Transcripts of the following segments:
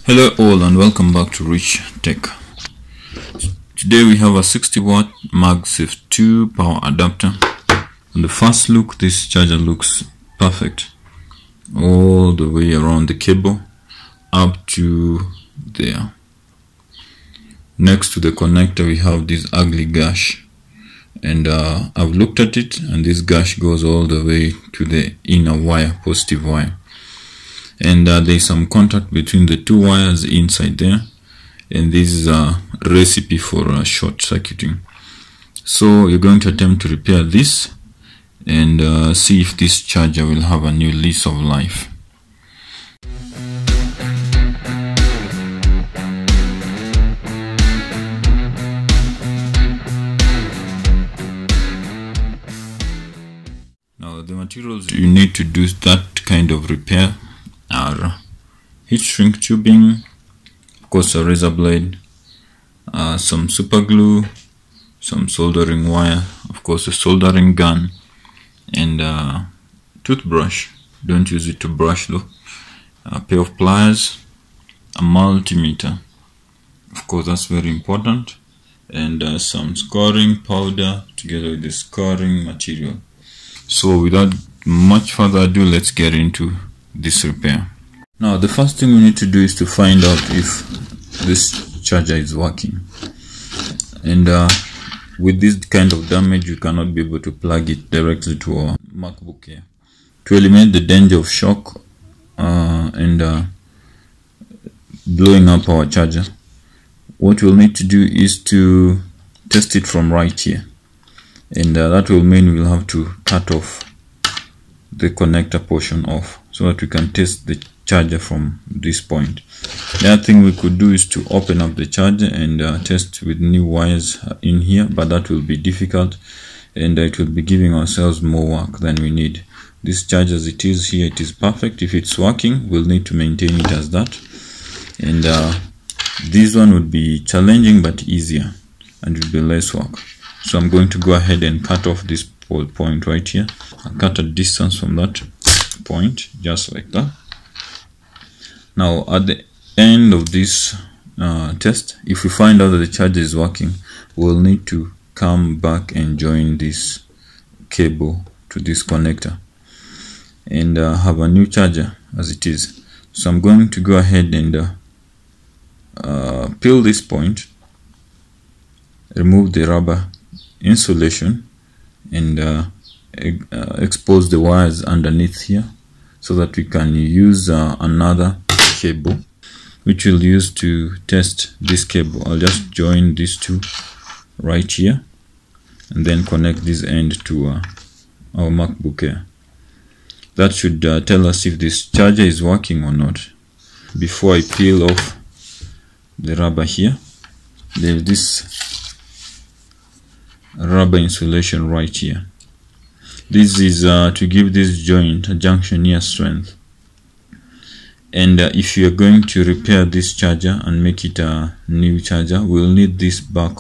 Hello all and welcome back to Rich Tech. Today we have a 60-watt MagSafe 2 power adapter. On the first look, this charger looks perfect all the way around the cable up to there. Next to the connector we have this ugly gash, and I've looked at it, and this gash goes all the way to the inner wire, positive wire. And there's some contact between the two wires inside there, and this is a recipe for short circuiting. So you're going to attempt to repair this and see if this charger will have a new lease of life. Now the materials you need to do that kind of repair are heat shrink tubing, of course a razor blade, some super glue, some soldering wire, of course a soldering gun, and a toothbrush. Don't use it to brush though. A pair of pliers, a multimeter, of course that's very important, and some scoring powder together with the scoring material. So without much further ado, let's get into this repair. Now the first thing we need to do is to find out if this charger is working, and with this kind of damage you cannot be able to plug it directly to our MacBook here. To eliminate the danger of shock and blowing up our charger, what we'll need to do is to test it from right here, and that will mean we'll have to cut off the connector portion off so that we can test the charger from this point. The other thing we could do is to open up the charger and test with new wires in here, but that will be difficult and it will be giving ourselves more work than we need. This charger as it is here, it is perfect. If it's working, we'll need to maintain it as that, and this one would be challenging but easier and will be less work. So I'm going to go ahead and cut off this point right here. I'll cut a distance from that point just like that. Now at the end of this test, if we find out that the charger is working, we'll need to come back and join this cable to this connector and have a new charger as it is. So I'm going to go ahead and peel this point, remove the rubber insulation, and expose the wires underneath here so that we can use another cable which we'll use to test this cable. I'll just join these two right here and then connect this end to our MacBook here. That should tell us if this charger is working or not. Before I peel off the rubber here, there's this rubber insulation right here. This is to give this joint a junctioneer strength, and if you are going to repair this charger and make it a new charger, we'll need this back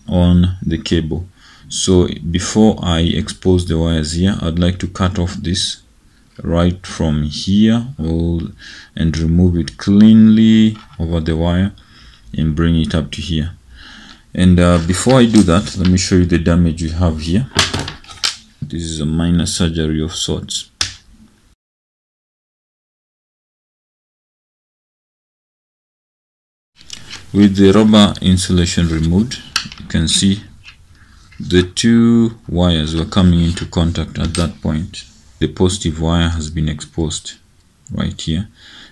on the cable. So before I expose the wires here, I'd like to cut off this right from here and remove it cleanly over the wire and bring it up to here. And before I do that, let me show you the damage we have here. This is a minor surgery of sorts. With the rubber insulation removed, you can see the two wires were coming into contact at that point. The positive wire has been exposed right here,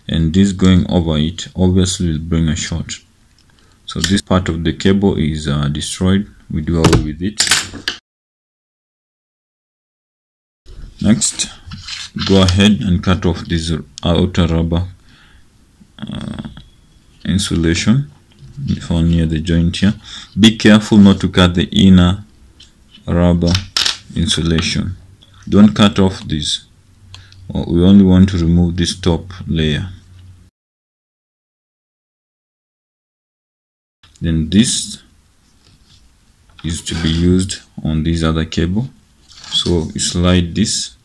and this going over it obviously will bring a short. So this part of the cable is destroyed. We do away with it. Next, go ahead and cut off this outer rubber insulation for near the joint here. Be careful not to cut the inner rubber insulation. Don't cut off this. We only want to remove this top layer. Then this is to be used on this other cable. So you slide this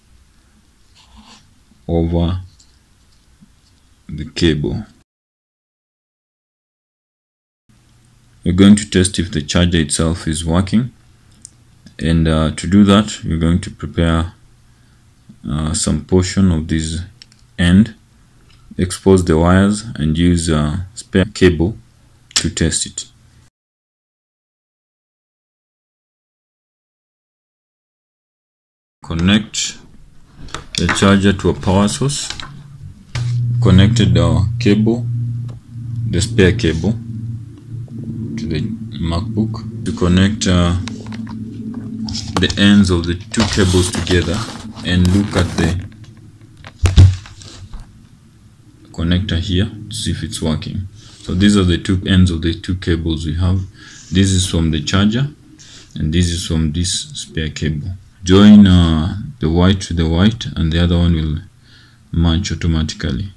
over the cable. we're going to test if the charger itself is working, and to do that we're going to prepare some portion of this end, expose the wires, and use a spare cable to test it. Connect the charger to a power source. Connected our cable, the spare cable, to the MacBook. To connect the ends of the two cables together and look at the connector here to see if it's working. So these are the two ends of the two cables we have. This is from the charger and this is from this spare cable. Join the white to the white and the other one will match automatically.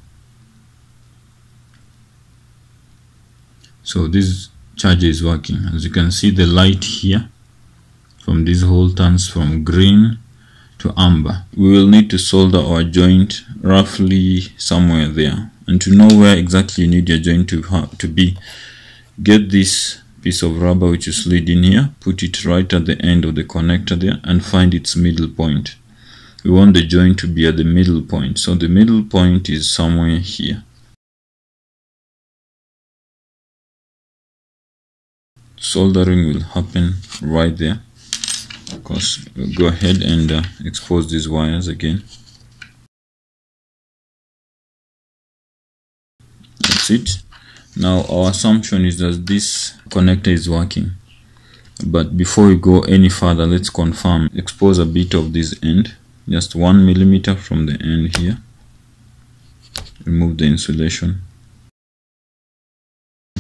So this charger is working. As you can see, the light here from this hole turns from green to amber. We will need to solder our joint roughly somewhere there. And to know where exactly you need your joint to be, get this piece of rubber which is slid in here, put it right at the end of the connector there, and find its middle point. We want the joint to be at the middle point, so the middle point is somewhere here. Soldering will happen right there. Of course, we'll go ahead and expose these wires again. That's it. Now our assumption is that this connector is working, but before we go any further, let's confirm. Expose a bit of this end, just 1 millimeter from the end here. Remove the insulation.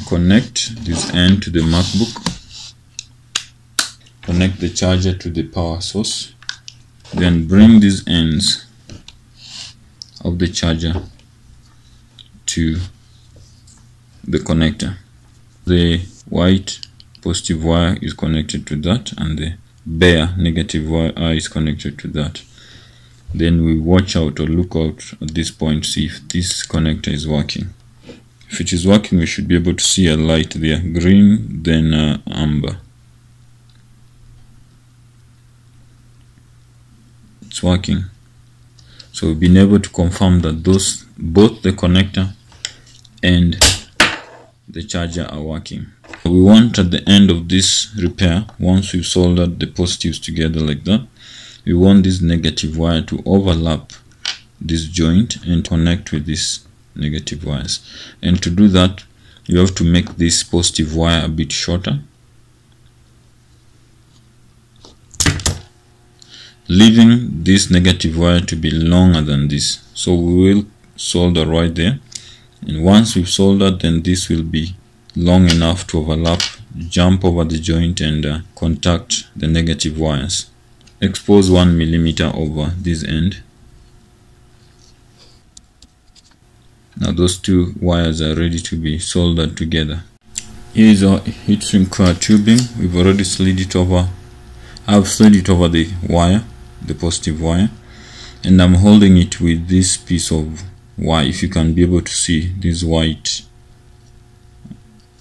Connect this end to the MacBook. Connect the charger to the power source. Then bring these ends of the charger to the connector. The white positive wire is connected to that and the bare negative wire is connected to that. Then we watch out or look out at this point, see if this connector is working. If it is working, we should be able to see a light there, green, then amber. It's working. So we've been able to confirm that both the connector and the charger are working. We want at the end of this repair, once we've soldered the positives together like that, we want this negative wire to overlap this joint and connect with this negative wires. And to do that, you have to make this positive wire a bit shorter, leaving this negative wire to be longer than this. So we will solder right there, and once we've soldered, then this will be long enough to overlap, jump over the joint and contact the negative wires. Expose 1 millimeter over this end. Now those two wires are ready to be soldered together. Here is our heatshrink tubing. We've already slid it over. I've slid it over the wire, the positive wire, and I'm holding it with this piece of wire. If you can be able to see this white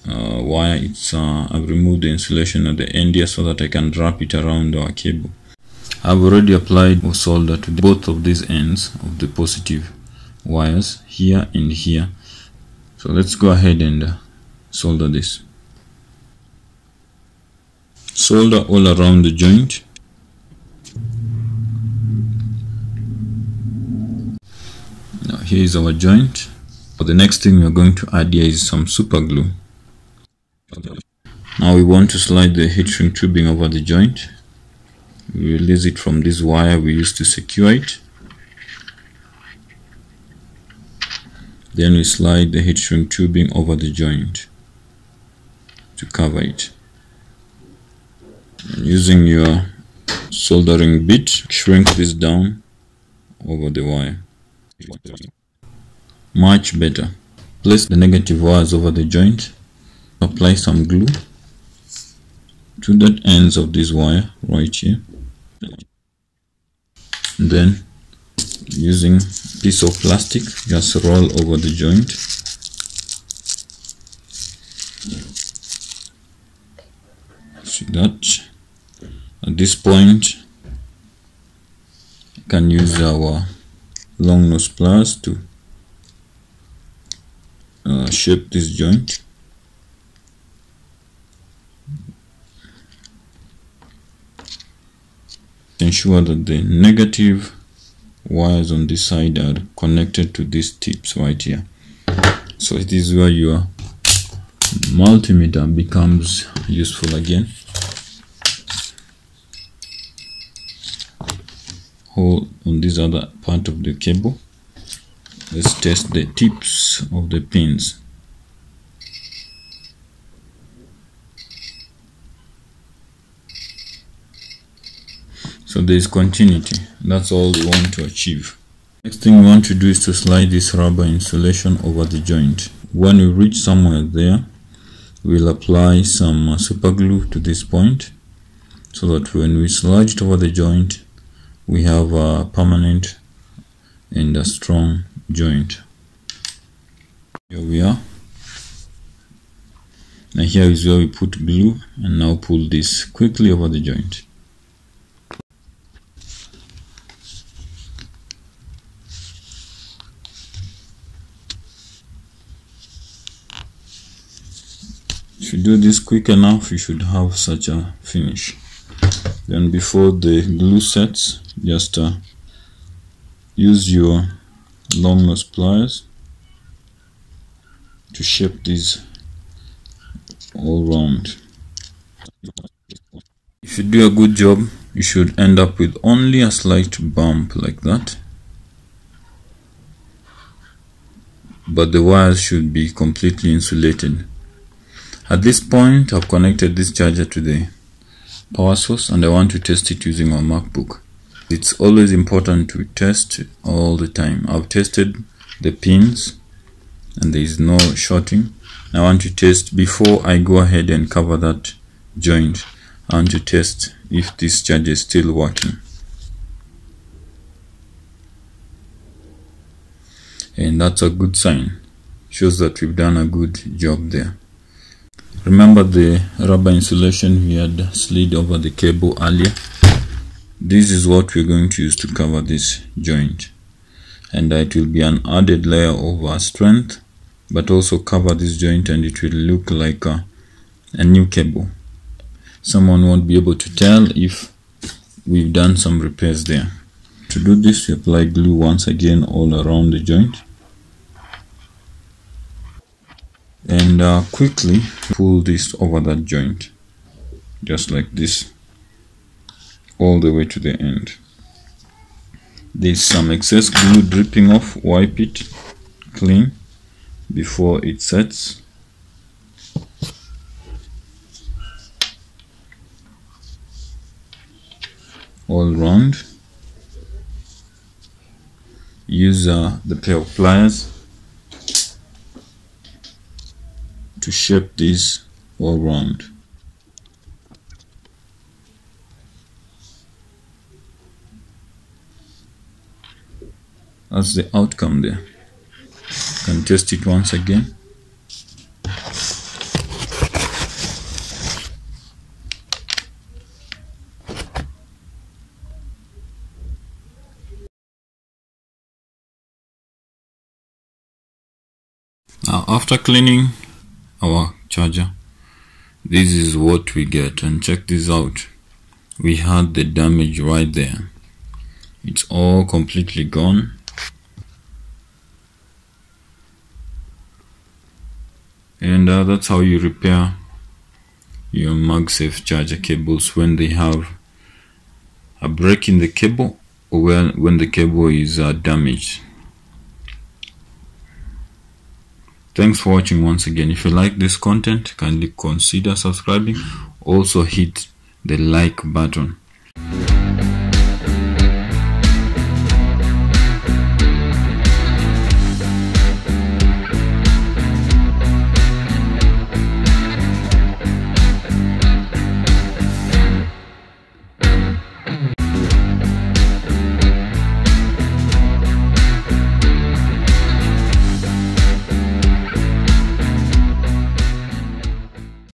wire, it's I've removed the insulation at the end here so that I can wrap it around our cable. I've already applied solder to both of these ends of the positive wires, here and here. So let's go ahead and solder this. Solder all around the joint. Now here is our joint. For the next thing we're going to add here is some super glue. Now we want to slide the heatshrink tubing over the joint. We release it from this wire we used to secure it. Then we slide the heatshrink tubing over the joint to cover it. And using your soldering bit, shrink this down over the wire. Much better. Place the negative wires over the joint. Apply some glue to the ends of this wire right here. And then using a piece of plastic, just roll over the joint. to that. At this point, you can use our long nose pliers to shape this joint. Ensure that the negative wires on this side are connected to these tips right here. So it is where your multimeter becomes useful again. Hold on this other part of the cable. Let's test the tips of the pins. So there is continuity. That's all we want to achieve. Next thing we want to do is to slide this rubber insulation over the joint. When we reach somewhere there, we'll apply some super glue to this point so that when we slide it over the joint, we have a permanent and a strong joint. Here we are. Now here is where we put glue, and now pull this quickly over the joint. If you do this quick enough, you should have such a finish. Then before the glue sets, just use your long nose pliers to shape these all round. If you do a good job, you should end up with only a slight bump like that, but the wires should be completely insulated. At this point, I've connected this charger to the power source and I want to test it using our MacBook. It's always important to test all the time. I've tested the pins and there is no shorting. I want to test before I go ahead and cover that joint. I want to test if this charger is still working. And that's a good sign. Shows that we've done a good job there. Remember the rubber insulation we had slid over the cable earlier? This is what we're going to use to cover this joint, and it will be an added layer of strength, but also cover this joint and it will look like a new cable. Someone won't be able to tell if we've done some repairs there. To do this, we apply glue once again all around the joint. And quickly pull this over that joint, just like this, all the way to the end. There's some excess glue dripping off. Wipe it clean before it sets. All round. Use the pair of pliers to shape this all round. That's the outcome there. You can test it once again. Now after cleaning our charger, this is what we get, and check this out. We had the damage right there. It's all completely gone. And that's how you repair your MagSafe charger cables when they have a break in the cable or when the cable is damaged. Thanks for watching once again. If you like this content, kindly consider subscribing. Also hit the like button.